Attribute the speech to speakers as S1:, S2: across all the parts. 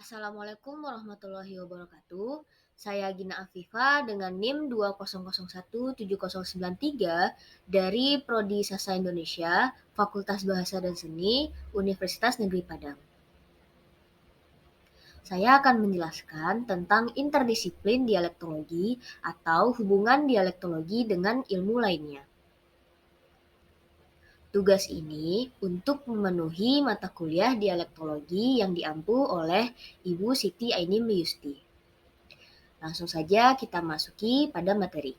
S1: Assalamualaikum warahmatullahi wabarakatuh. Saya Gina Afifa dengan NIM 2001793 dari Prodi Sastra Indonesia, Fakultas Bahasa dan Seni, Universitas Negeri Padang. Saya akan menjelaskan tentang interdisiplin dialektologi atau hubungan dialektologi dengan ilmu lainnya. Tugas ini untuk memenuhi mata kuliah dialektologi yang diampu oleh Ibu Siti Ainim Liusti. Langsung saja kita masuki pada materi.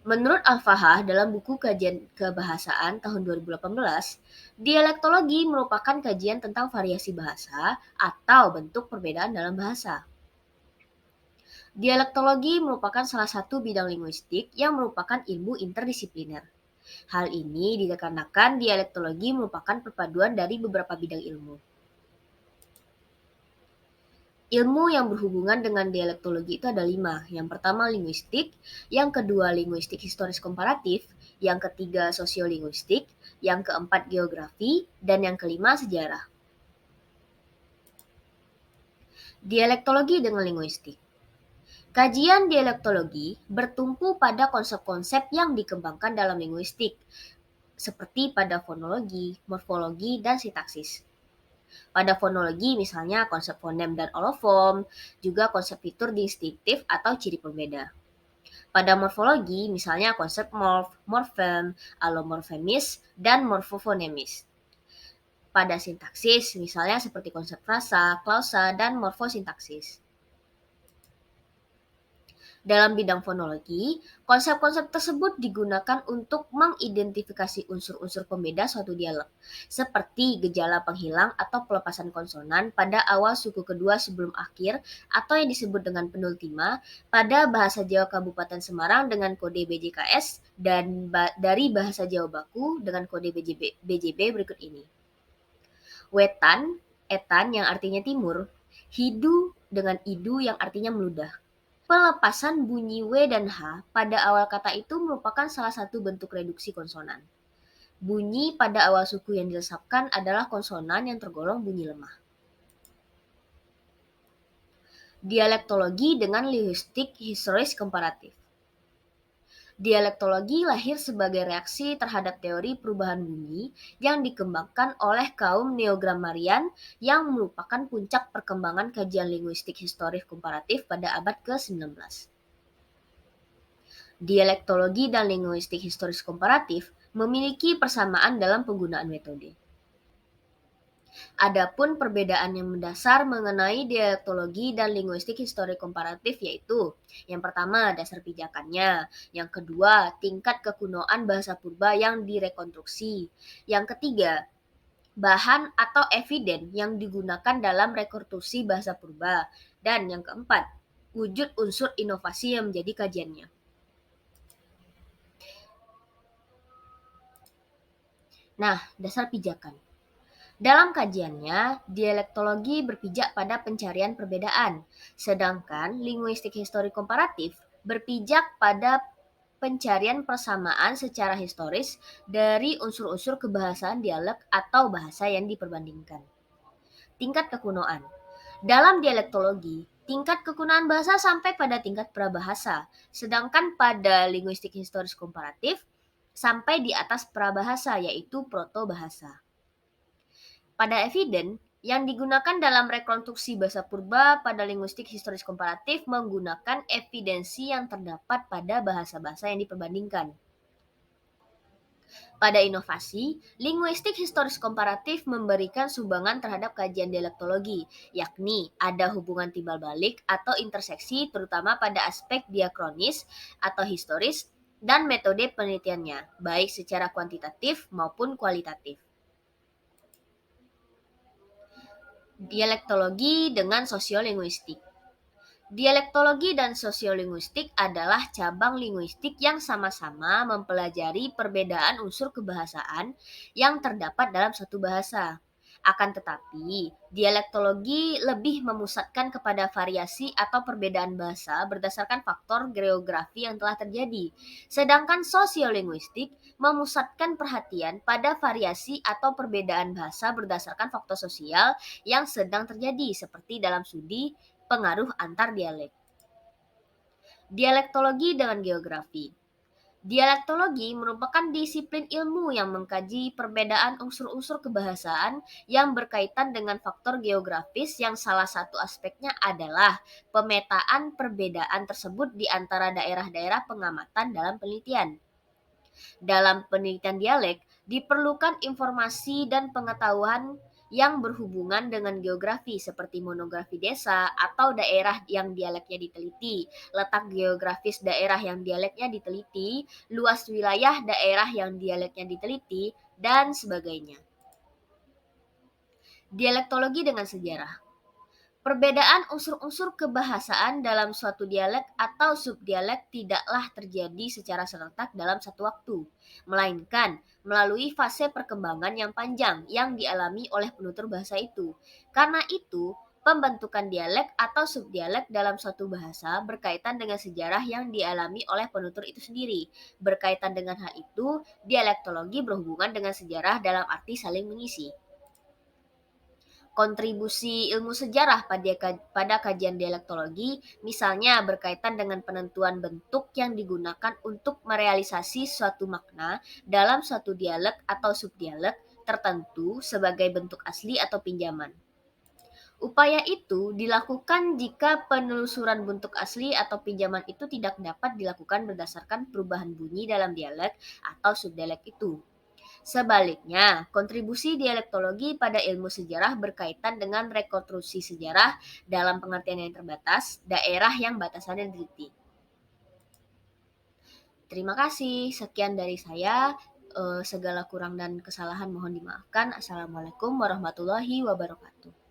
S1: Menurut Al-Fahah dalam buku kajian kebahasaan tahun 2018, dialektologi merupakan kajian tentang variasi bahasa atau bentuk perbedaan dalam bahasa. Dialektologi merupakan salah satu bidang linguistik yang merupakan ilmu interdisipliner. Hal ini dikarenakan dialektologi merupakan perpaduan dari beberapa bidang ilmu. Ilmu yang berhubungan dengan dialektologi itu ada 5. Yang pertama linguistik, yang kedua linguistik historis komparatif, yang ketiga sosiolinguistik, yang keempat geografi, dan yang kelima sejarah. Dialektologi dengan linguistik. Kajian dialektologi bertumpu pada konsep-konsep yang dikembangkan dalam linguistik, seperti pada fonologi, morfologi, dan sintaksis. Pada fonologi misalnya konsep fonem dan olofom, juga konsep fitur distinktif atau ciri pembeda. Pada morfologi misalnya konsep morf, morfem, alomorfemis, dan morfofonemis. Pada sintaksis misalnya seperti konsep frasa, klausa, dan morfosintaksis. Dalam bidang fonologi, konsep-konsep tersebut digunakan untuk mengidentifikasi unsur-unsur pembeda suatu dialek, seperti gejala penghilang atau pelepasan konsonan pada awal suku kedua sebelum akhir atau yang disebut dengan penultima pada bahasa Jawa Kabupaten Semarang dengan kode BJKS dan dari bahasa Jawa Baku dengan kode BJB berikut ini. Wetan, etan yang artinya timur, hidu dengan idu yang artinya meludah. Pelepasan bunyi W dan H pada awal kata itu merupakan salah satu bentuk reduksi konsonan. Bunyi pada awal suku yang dilesapkan adalah konsonan yang tergolong bunyi lemah. Dialektologi dengan linguistik historis komparatif. Dialektologi lahir sebagai reaksi terhadap teori perubahan bunyi yang dikembangkan oleh kaum neogrammarian yang merupakan puncak perkembangan kajian linguistik historis komparatif pada abad ke-19. Dialektologi dan linguistik historis komparatif memiliki persamaan dalam penggunaan metode. Adapun perbedaan yang mendasar mengenai dialektologi dan linguistik historis komparatif yaitu yang pertama dasar pijakannya, yang kedua tingkat kekunoan bahasa purba yang direkonstruksi, yang ketiga bahan atau eviden yang digunakan dalam rekonstruksi bahasa purba, dan yang keempat wujud unsur inovasi yang menjadi kajiannya. Nah, dasar pijakan. Dalam kajiannya, dialektologi berpijak pada pencarian perbedaan, sedangkan linguistik histori komparatif berpijak pada pencarian persamaan secara historis dari unsur-unsur kebahasaan dialek atau bahasa yang diperbandingkan. Tingkat kekunoan. Dalam dialektologi, tingkat kekunoan bahasa sampai pada tingkat prabahasa, sedangkan pada linguistik historis komparatif sampai di atas prabahasa yaitu protobahasa. Pada eviden, yang digunakan dalam rekonstruksi bahasa purba pada linguistik historis komparatif menggunakan evidensi yang terdapat pada bahasa-bahasa yang diperbandingkan. Pada inovasi, linguistik historis komparatif memberikan sumbangan terhadap kajian dialektologi, yakni ada hubungan timbal balik atau interseksi terutama pada aspek diakronis atau historis dan metode penelitiannya, baik secara kuantitatif maupun kualitatif. Dialektologi dengan sosiolinguistik. Dialektologi dan sosiolinguistik adalah cabang linguistik yang sama-sama mempelajari perbedaan unsur kebahasaan yang terdapat dalam satu bahasa. Akan tetapi, dialektologi lebih memusatkan kepada variasi atau perbedaan bahasa berdasarkan faktor geografi yang telah terjadi. Sedangkan sosiolinguistik memusatkan perhatian pada variasi atau perbedaan bahasa berdasarkan faktor sosial yang sedang terjadi, seperti dalam studi pengaruh antar dialek. Dialektologi dengan geografi. Dialektologi merupakan disiplin ilmu yang mengkaji perbedaan unsur-unsur kebahasaan yang berkaitan dengan faktor geografis yang salah satu aspeknya adalah pemetaan perbedaan tersebut di antara daerah-daerah pengamatan dalam penelitian. Dalam penelitian dialek, diperlukan informasi dan pengetahuan yang berhubungan dengan geografi seperti monografi desa atau daerah yang dialeknya diteliti, letak geografis daerah yang dialeknya diteliti, luas wilayah daerah yang dialeknya diteliti, dan sebagainya. Dialektologi dengan sejarah. Perbedaan unsur-unsur kebahasaan dalam suatu dialek atau subdialek tidaklah terjadi secara serentak dalam satu waktu, melainkan melalui fase perkembangan yang panjang yang dialami oleh penutur bahasa itu. Karena itu, pembentukan dialek atau subdialek dalam suatu bahasa berkaitan dengan sejarah yang dialami oleh penutur itu sendiri. Berkaitan dengan hal itu, dialektologi berhubungan dengan sejarah dalam arti saling mengisi. Kontribusi ilmu sejarah pada kajian dialektologi, misalnya berkaitan dengan penentuan bentuk yang digunakan untuk merealisasi suatu makna dalam suatu dialek atau subdialek tertentu sebagai bentuk asli atau pinjaman. Upaya itu dilakukan jika penelusuran bentuk asli atau pinjaman itu tidak dapat dilakukan berdasarkan perubahan bunyi dalam dialek atau subdialek itu. Sebaliknya, kontribusi dialektologi pada ilmu sejarah berkaitan dengan rekonstruksi sejarah dalam pengertian yang terbatas, daerah yang batasannya diteliti. Terima kasih, sekian dari saya. Segala kurang dan kesalahan mohon dimaafkan. Assalamualaikum warahmatullahi wabarakatuh.